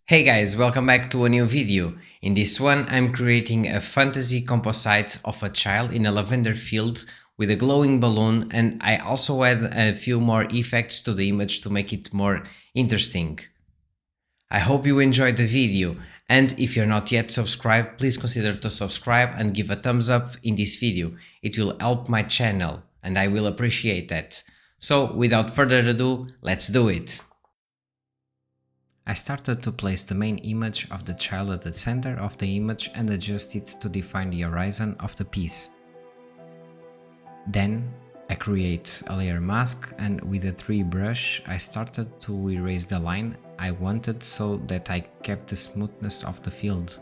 Hey guys, welcome back to a new video. In this one, I'm creating a fantasy composite of a child in a lavender field with a glowing balloon, and I also add a few more effects to the image to make it more interesting. I hope you enjoyed the video, and if you're not yet subscribed, please consider to subscribe and give a thumbs up in this video. It will help my channel, and I will appreciate that. So, without further ado, let's do it! I started to place the main image of the child at the center of the image and adjust it to define the horizon of the piece. Then I create a layer mask, and with a 3 brush I started to erase the line I wanted so that I kept the smoothness of the field.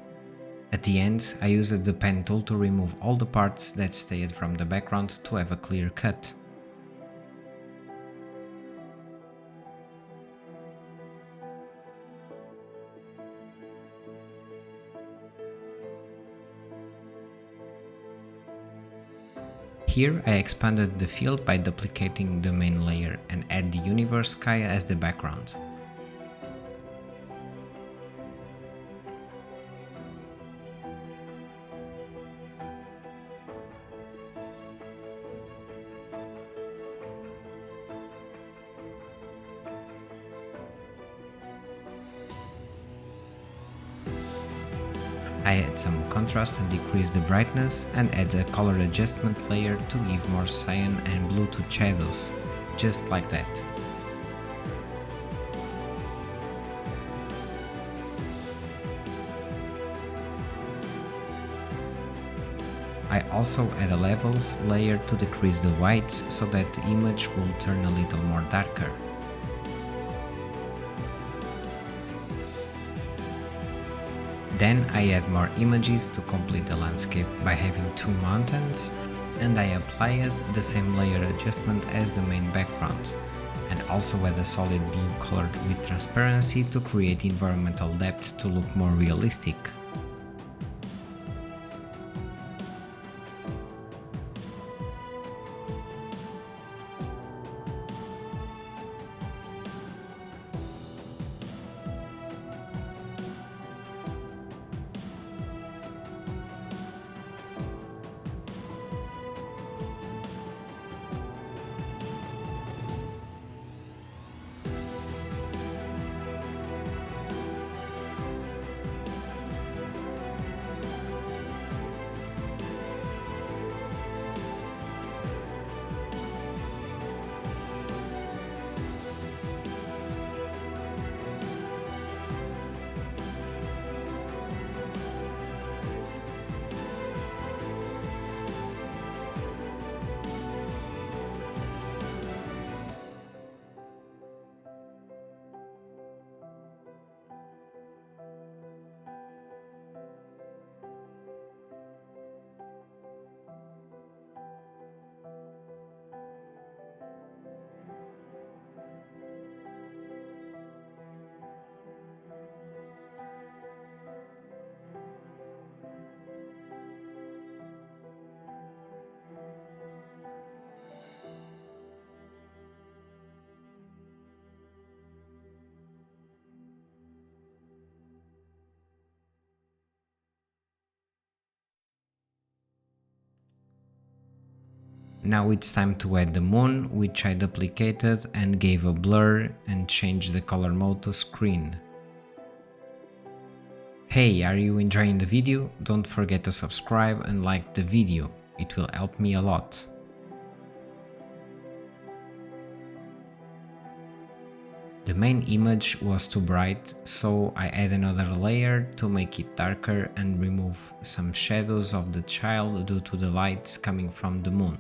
At the end I used the pen tool to remove all the parts that stayed from the background to have a clear cut. Here I expanded the field by duplicating the main layer and add the universe sky as the background. I add some contrast and decrease the brightness, and add a color adjustment layer to give more cyan and blue to shadows, just like that. I also add a levels layer to decrease the whites so that the image will turn a little more darker. Then I add more images to complete the landscape by having 2 mountains, and I applied the same layer adjustment as the main background, and also add a solid blue colored with transparency to create environmental depth to look more realistic. Now it's time to add the moon, which I duplicated and gave a blur and changed the color mode to screen. Hey, are you enjoying the video? Don't forget to subscribe and like the video, it will help me a lot. The main image was too bright, so I add another layer to make it darker and remove some shadows of the child due to the lights coming from the moon.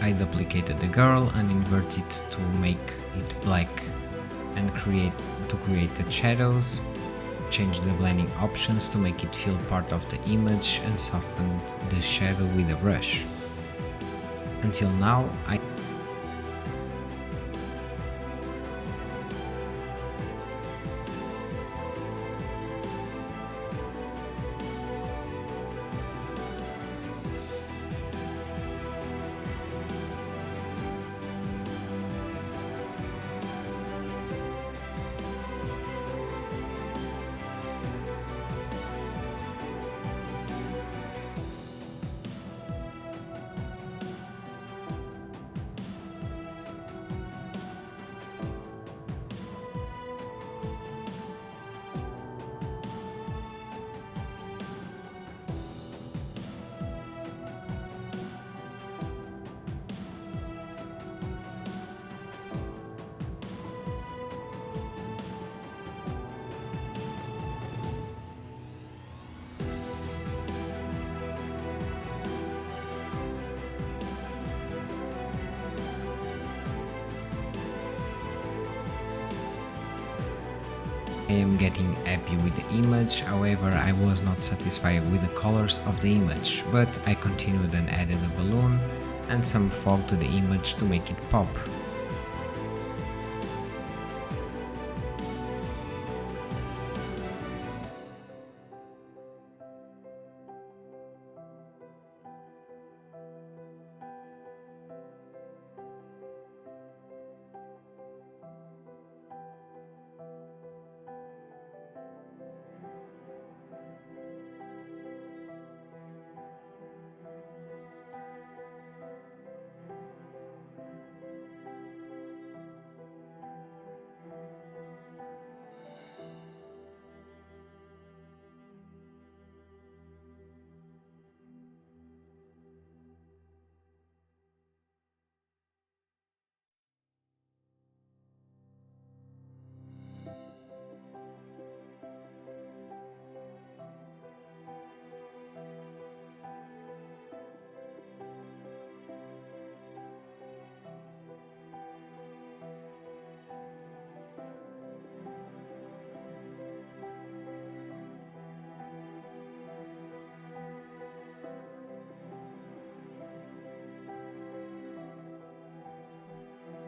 I duplicated the girl and inverted it to make it black. and create the shadows, change the blending options to make it feel part of the image, and soften the shadow with a brush. Until now, I am getting happy with the image. However, I was not satisfied with the colors of the image, but I continued and added a balloon and some fog to the image to make it pop.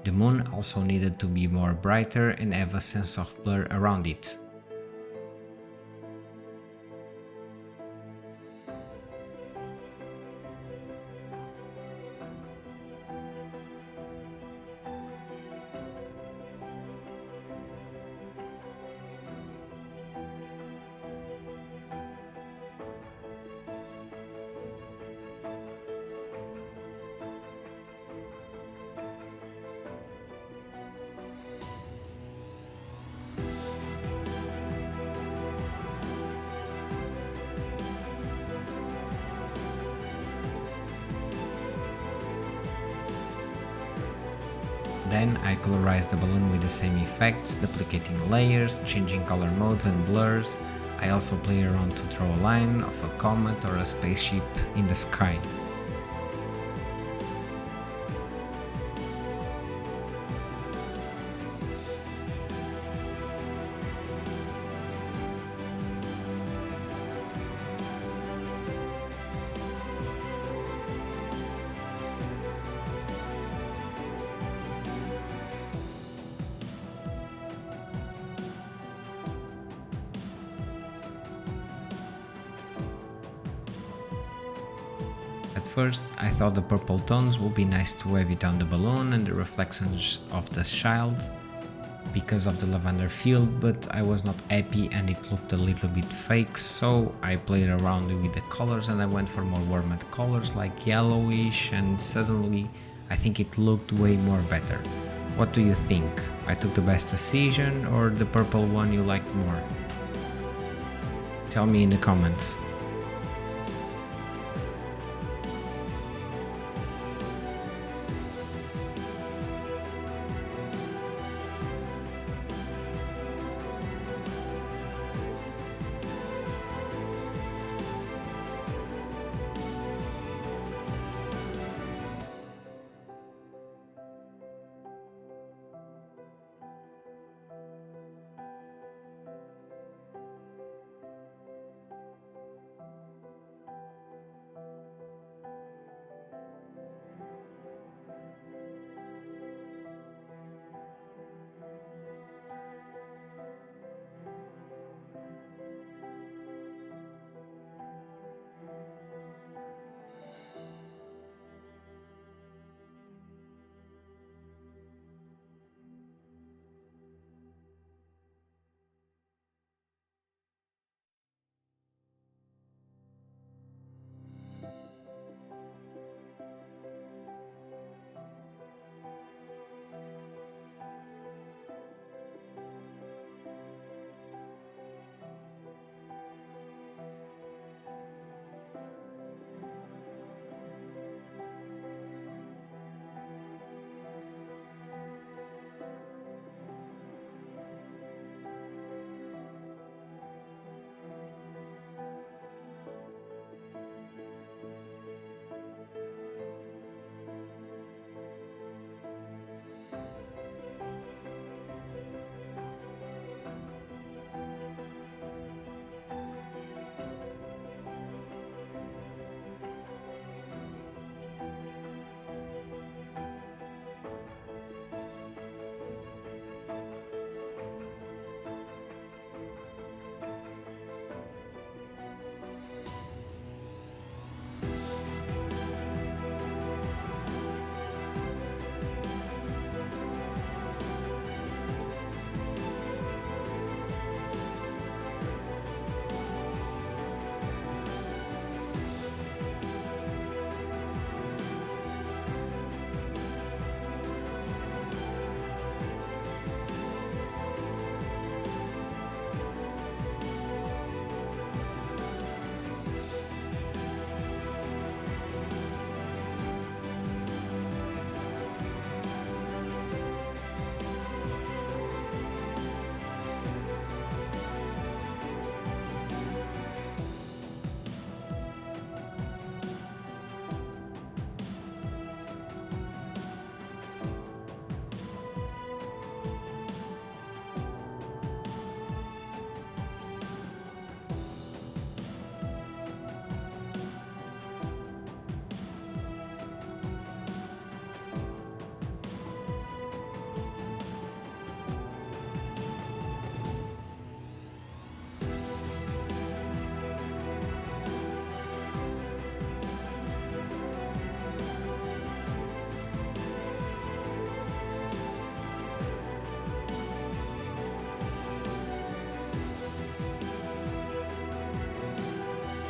The moon also needed to be more brighter and have a sense of blur around it. Then I colorized the balloon with the same effects, duplicating layers, changing color modes and blurs. I also play around to draw a line of a comet or a spaceship in the sky. At first, I thought the purple tones would be nice to have it on the balloon and the reflections of the child because of the lavender field, but I was not happy and it looked a little bit fake, so I played around with the colors and I went for more warm colors like yellowish, and suddenly I think it looked way more better. What do you think? I took the best decision or the purple one you liked more? Tell me in the comments.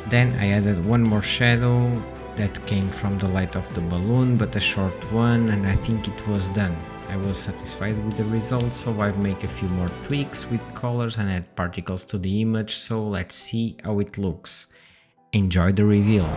Then I added one more shadow that came from the light of the balloon, but a short one, and I think it was done. I was satisfied with the results, so I make a few more tweaks with colors and add particles to the image, so let's see how it looks. Enjoy the reveal!